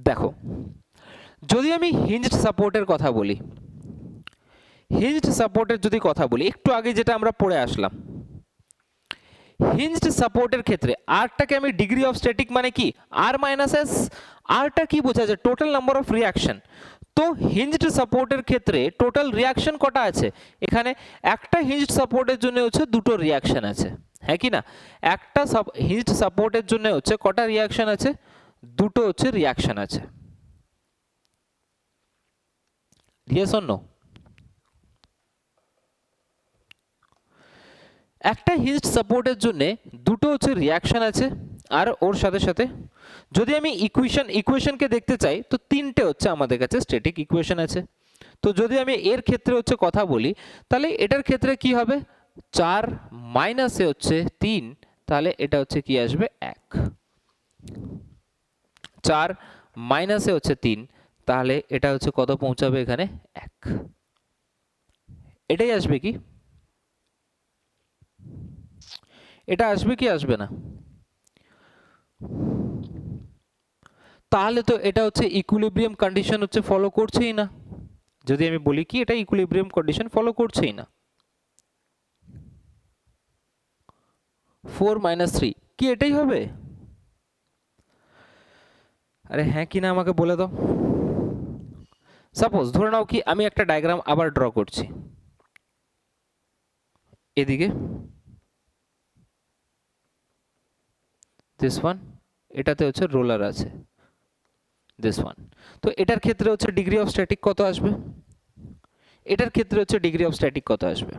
দেখো যদি আমি হিঞ্জড সাপোর্টের কথা বলি, হিঞ্জড সাপোর্টের যদি কথা বলি, একটু আগে যেটা আমরা পড়ে আসলাম, হিঞ্জড সাপোর্টের ক্ষেত্রে আরটাকে আমি ডিগ্রি অফ স্ট্যাটিক মানে কি আর মাইনাস এস, আরটা কি বোঝা যায় টোটাল নাম্বার অফ রিয়াকশন। তো হিঞ্জড সাপোর্টের ক্ষেত্রে টোটাল রিয়াকশন কটা আছে, এখানে একটা হিঞ্জড সাপোর্টের জন্য হচ্ছে দুটো রিয়াকশন আছে, হ্যাঁ কি না, একটা হিঞ্জড সাপোর্টের জন্য হচ্ছে কটা রিয়াকশন আছে, দুটো হচ্ছে রিয়াকশন আছে। Yes or no? একটা হিঞ্জড সাপোর্টের জন্য দুটো হচ্ছে রিয়াকশন আছে, আর ওর সাথে সাথে যদি আমি ইকুয়েশনকে দেখতে চাই তো তিনটে হচ্ছে আমাদের কাছে স্ট্যাটিক ইকুয়েশন আছে। তো যদি আমি এর ক্ষেত্রে হচ্ছে কথা বলি তাহলে এটার ক্ষেত্রে কি হবে, 4 মাইনাসে হচ্ছে 3, তাহলে এটা হচ্ছে কি আসবে 1, 4 মাইনাসে হচ্ছে 3, তাহলে এটা হচ্ছে কত পৌঁছাবে এখানে 1, এটাই আসবে কি, এটা আসবে কি আসবে না? তাহলে তো এটা হচ্ছে ইকুইলিব্রিয়াম কন্ডিশন হচ্ছে ফলো করছেই না, যদি আমি বলি কি এটা ইকুইলিব্রিয়াম কন্ডিশন ফলো করছেই না। 4 মাইনাস 3 কি এটাই হবে? আরে হ্যাঁ কি না আমাকে বলে দাও। সাপোজ ধরে নাও কি আমি একটা ডায়াগ্রাম আবার ড্র করছি, এদিকে দিস ওয়ান, এটাতে হচ্ছে রোলার আছে দিস ওয়ান। তো এটার ক্ষেত্রে হচ্ছে ডিগ্রি অফ স্ট্যাটিক কত আসবে, এটার ক্ষেত্রে হচ্ছে ডিগ্রি অফ স্ট্যাটিক কত আসবে।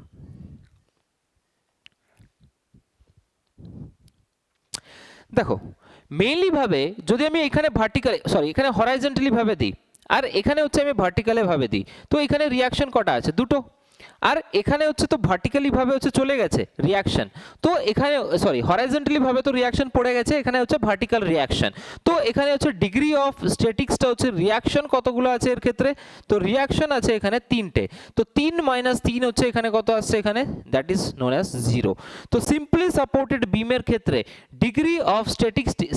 দেখো মেইনলি ভাবে যদি আমি এখানে ভার্টিক্যালি এখানে হরাইজন্টালি ভাবে দিই আর এখানে হচ্ছে আমি ভার্টিক্যালে ভাবে দিই, তো এখানে রিয়াকশন কটা আছে, দুটো, আর এখানে হচ্ছে তো ভার্টিক্যালি ভাবে হচ্ছে চলে গেছে রিয়াকশন, তো এখানে হরাইজন্টালি ভাবে তো রিয়াকশন পড়ে গেছে, এখানে হচ্ছে ভার্টিক্যাল রিয়াকশন। তো এখানে হচ্ছে ডিগ্রি অফ স্ট্যাটিক্সটা হচ্ছে রিয়াকশন কতগুলো আছে এর ক্ষেত্রে, তো রিয়াকশন আছে এখানে 3টে, তো 3 মাইনাস 3 হচ্ছে এখানে কত আসছে এখানে, দ্যাট ইজ নোন অ্যাজ 0। তো সিম্পলি সাপোর্টেড বিমের ক্ষেত্রে ডিগ্রি অফ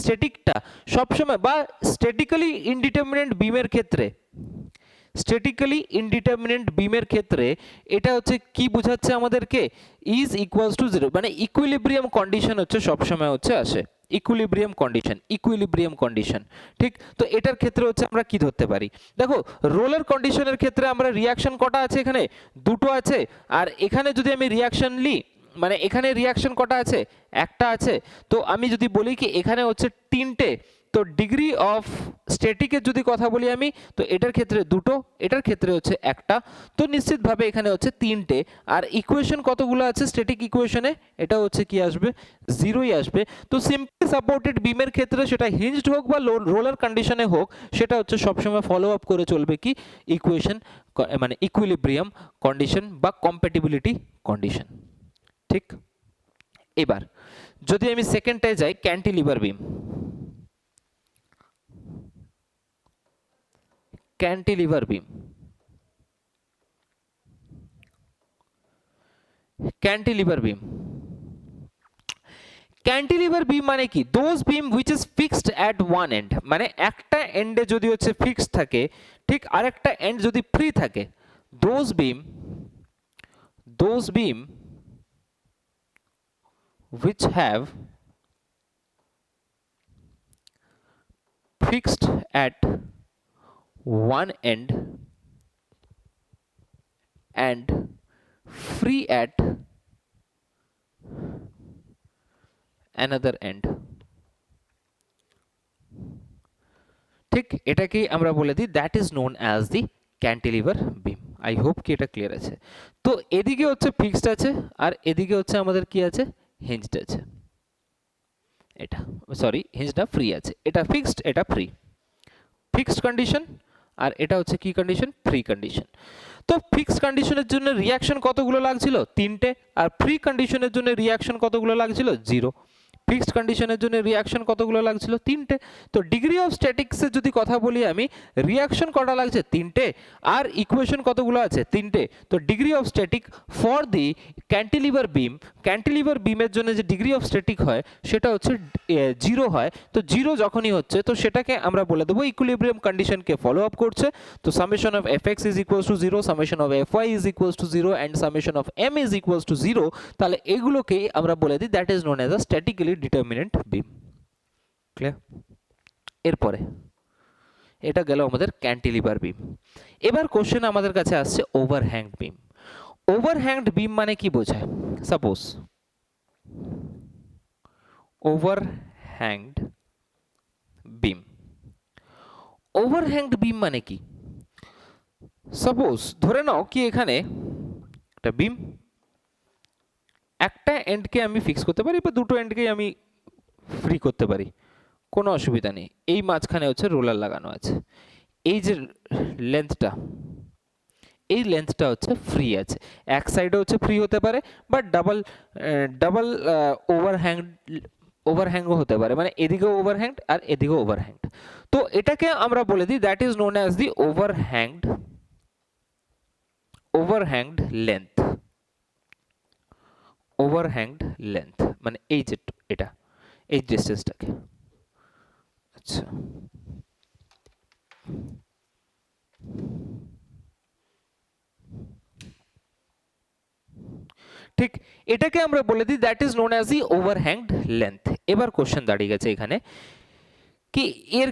স্ট্যাটিকটা সবসময় বা স্ট্যাটিক্যালি ইনডিটারমিনেন্ট বিমের ক্ষেত্রে, স্ট্যাটিক্যালি ইনডিটারমিনেন্ট বিমের ক্ষেত্রে এটা হচ্ছে কি বোঝাচ্ছে আমাদেরকে, ইজ ইকুয়ালস টু 0, মানে ইকুইলিব্রিয়াম কন্ডিশন হচ্ছে সবসময় হচ্ছে আসে, ইকুইলিব্রিয়াম কন্ডিশন, ঠিক। তো এটার ক্ষেত্রে হচ্ছে আমরা কি ধরতে পারি, দেখো রোলার কন্ডিশনের ক্ষেত্রে আমরা রিয়াকশন কটা আছে এখানে, দুটো আছে, আর এখানে যদি আমি রিয়াকশন নিই মানে এখানে রিয়াকশন কটা আছে, একটা আছে, তো আমি যদি বলি কি এখানে হচ্ছে 3টে, তো ডিগ্রি অফ স্ট্যাটিকের যদি কথা বলি আমি, তো এটার ক্ষেত্রে দুটো, এটার ক্ষেত্রে হচ্ছে একটা, তো নিশ্চিতভাবে এখানে হচ্ছে তিনটে। আর ইকুয়েশন কতগুলো আছে স্ট্যাটিক ইকুয়েশনে, এটা হচ্ছে কি আসবে, জিরোই আসবে। তো সিম্পলি সাপোর্টেড বিমের ক্ষেত্রে সেটা হিঞ্জড হোক বা রোলার কন্ডিশনে হোক, সেটা হচ্ছে সবসময় ফলো আপ করে চলবে কি ইকুয়েশন, মানে ইকুইলিব্রিয়াম কন্ডিশন বা কম্প্যাটিবিলিটি কন্ডিশন। ঠিক, এবার যদি আমি সেকেন্ডটায় যাই, cantilever beam, cantilever beam, cantilever beam, cantilever beam মানে কি, those beam which is fixed at one end, মানে একটা এন্ডে যদি হচ্ছে ফিক্সড থাকে, ঠিক, আরেকটা এন্ড যদি ফ্রি থাকে, those beam which have fixed at one end and free at another end, ঠিক, এটাকেই আমরা বলে দিই that is known as the cantilever beam. I hope কি এটা ক্লিয়ার আছে। তো এদিকে হচ্ছে ফিক্সড আছে আর এদিকে হচ্ছে আমাদের কি আছে, হিঞ্জড আছে। এটা সরি, হিঞ্জটা ফ্রি আছে, এটা ফিক্সড এটা ফ্রি, ফিক্সড কন্ডিশন, আর এটা হচ্ছে কি কন্ডিশন, ফ্রি কন্ডিশন। তো ফিক্সড কন্ডিশনের জন্য রিঅ্যাকশন কতগুলো লাগছিল, তিনটে, আর ফ্রি কন্ডিশনের জন্য রিঅ্যাকশন কতগুলো লাগছিল, জিরো। ফিক্সড কন্ডিশনের জন্য রিঅ্যাকশন কতগুলো লাগছিল, তিনটে। তো ডিগ্রি অফ স্ট্যাটিক্সের যদি কথা বলি আমি, রিঅ্যাকশন কটা লাগছে, তিনটে, আর ইকুয়েশন কতগুলো আছে, তিনটে। তো degree of static for the cantilever beam, cantilever বিমের জন্য যে ডিগ্রি অফ স্ট্যাটিক হয় সেটা হচ্ছে জিরো হয়। তো জিরো যখনই হচ্ছে তো সেটাকে আমরা বলে দেবো ইকুইলিব্রিয়াম কন্ডিশনকে ফলো আপ করছে। তো summation of F X is equals to zero, summation of F Y is equals to zero and summation of M is equals to zero. তাহলে এগুলোকেই আমরা বলে দিই that is known as a statically determinant beam. Clear? এরপরে এটা গেল আমাদের ক্যান্টিলিভার বিম। এবার কোশ্চেন আমাদের কাছে আসছে ওভারহ্যাংড বিম। ওভারহ্যাংড বিম মানে কি বোঝায়, সাপোজ ওভারহ্যাংড বিম, ওভারহ্যাংড বিম মানে কি, সাপোজ ধরে নাও কি এখানে একটা বিম, একটা এন্ডকে আমি ফিক্স করতে পারি বা দুটো এন্ডকেই আমি ফ্রি করতে পারি, কোনো অসুবিধা নেই। এই মাঝখানে হচ্ছে রোলার লাগানো আছে, এই যে লেন্থটা, এই লেন্থটা হচ্ছে ফ্রি আছে, এক সাইডে হচ্ছে ফ্রি হতে পারে বাট ডাবল ডাবল ওভারহ্যাংও হতে পারে, মানে এদিকেও ওভারহ্যাংড আর এদিকেও ওভারহ্যাংড। তো এটাকে আমরা বলে দিই that is known as the overhanged length, overhanged length মানে এই যে এটা, এই ডিসটেন্সটাকে। আচ্ছা, ঠিক, এটাকে আমরা বলে দিই that is known as the overhanged length. এবার কোশ্চেন দাঁড়িয়ে গেছে এখানে কি এর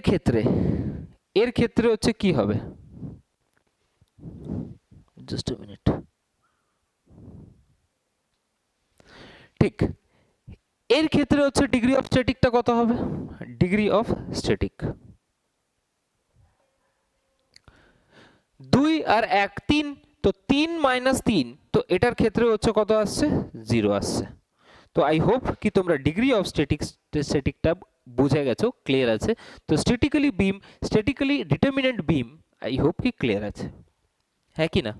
ক্ষেত্রে হচ্ছে কি হবে, জাস্ট আ মিনিট, ঠিক, এর ক্ষেত্রে হচ্ছে ডিগ্রি অফ স্ট্যাটিকটা কত হবে, ডিগ্রি অফ স্ট্যাটিক 2 আর 1 3, তো 3 মাইনাস 3, তো এটার ক্ষেত্রে হচ্ছে কত আসছে, 0 আসছে। তো আই হোপ কি তোমরা ডিগ্রি অফ স্ট্যাটিকটা বুঝে গেছো, ক্লিয়ার আছে। তো statically determinant beam I hope কি ক্লিয়ার আছে, হ্যাঁ কি না?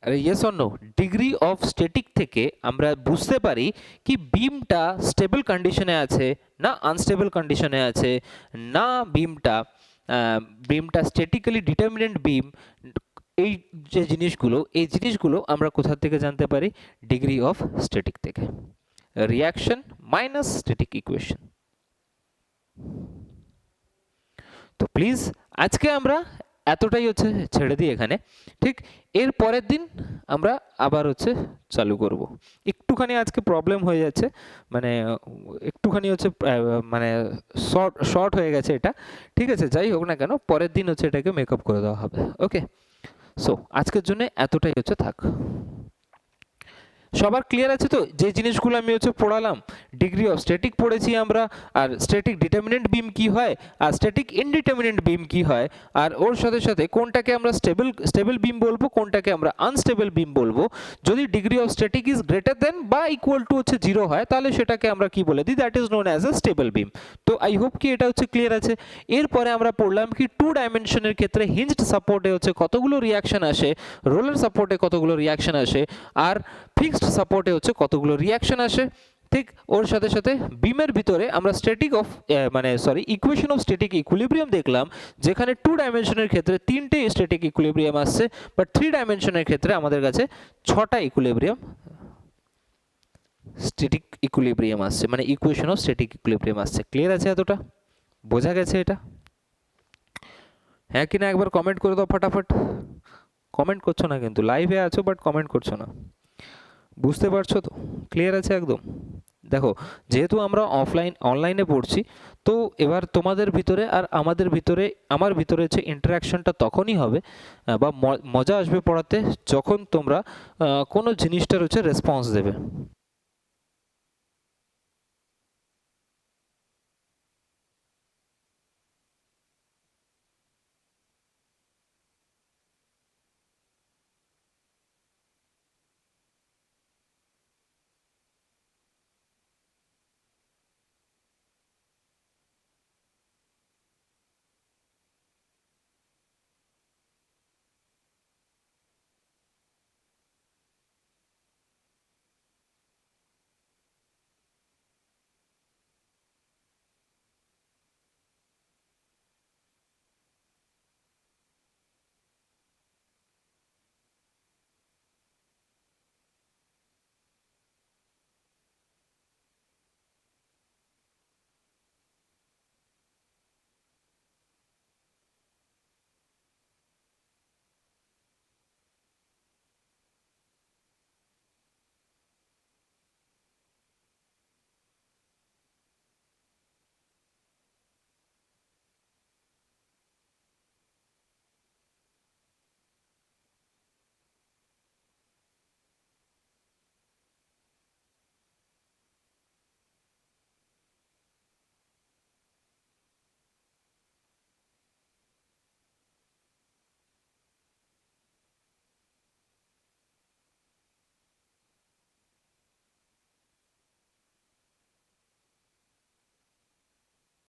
আরে yes or no, degree of static থেকে আমরা বুঝতে পারি কি বিমটা স্টেবল কন্ডিশনে আছে না আনস্টেবল কন্ডিশনে আছে, না বিমটা স্ট্যাটিক্যালি ডিটারমিনেন্ট বিম, এই যে জিনিসগুলো আমরা কোথা থেকে জানতে পারি, ডিগ্রি অফ স্ট্যাটিক থেকে, রিঅ্যাকশন মাইনাস স্ট্যাটিক ইকুয়েশন। তো প্লিজ আজকে আমরা এতটাই হচ্ছে ছেড়ে দিই এখানে, ঠিক, এর পরের দিন আমরা আবার হচ্ছে চালু করব। একটুখানি আজকে প্রবলেম হয়ে যাচ্ছে, মানে একটুখানি হচ্ছে মানে শর্ট হয়ে গেছে এটা, ঠিক আছে, যাই হোক না কেন পরের দিন হচ্ছে এটাকে মেকআপ করে দেওয়া হবে। ওকে, সো আজকের জন্য এতটাই হচ্ছে থাক। সবার ক্লিয়ার আছে তো? যে জিনিসগুলো আমি হচ্ছে পড়ালাম, ডিগ্রি অফ স্ট্যাটিক পড়েছি আমরা, আর স্ট্যাটিক ডিটারমিনেন্ট বিম কি হয়, আর স্ট্যাটিক ইনডিটারমিনেন্ট বিম কি হয়, আর ওর সাথে সাথে কোনটাকে আমরা স্টেবল বিম বলবো, কোনটাকে আমরা আনস্টেবল বিম বলবো। যদি degree of static is greater দেন বা ইকুয়াল টু হচ্ছে 0 হয়, তাহলে সেটাকে আমরা কি বলে দিই, that is known as a stable beam. তো আই হোপ কি এটা হচ্ছে ক্লিয়ার আছে। এরপরে আমরা পড়লাম কি 2 ডাইমেনশনের ক্ষেত্রে হিঞ্জড সাপোর্টে হচ্ছে কতগুলো রিয়াকশন আসে, রোলার সাপোর্টে কতগুলো রিয়াকশন আসে, আর ফিক্সড সাপোর্টে হচ্ছে কতগুলো রিয়াকশন আসে। ঠিক ওর সাথে সাথে বিমের ভিতরে আমরা ইকুয়েশন অফ স্ট্যাটিক ইকুইলিব্রিয়াম দেখলাম, যেখানে 2 ডাইমেনশনের ক্ষেত্রে 3টে স্ট্যাটিক ইকুইলিব্রিয়াম আসছে, বাট 3 ডাইমেনশনের ক্ষেত্রে আমাদের কাছে 6টা স্ট্যাটিক ইকুইলিব্রিয়াম আসছে, মানে ইকুয়েশন অফ স্ট্যাটিক ইকুইলিব্রিয়াম আসছে। ক্লিয়ার আছে? এতটা বোঝা গেছে এটা? হ্যাঁ কি না একবার কমেন্ট করে দাও ফটাফট। কমেন্ট করছো না কিন্তু, লাইভে আছো বাট কমেন্ট করছো না। বুঝতে পারছো তো? ক্লিয়ার আছে একদম? দেখো, যেহেতু আমরা অনলাইনে পড়ছি, তো এবার তোমাদের ভিতরে আর আমার ভিতরে হচ্ছে ইন্টারাকশনটা তখনই হবে বা মজা আসবে পড়াতে, যখন তোমরা কোনো জিনিসটার হচ্ছে রেসপন্স দেবে।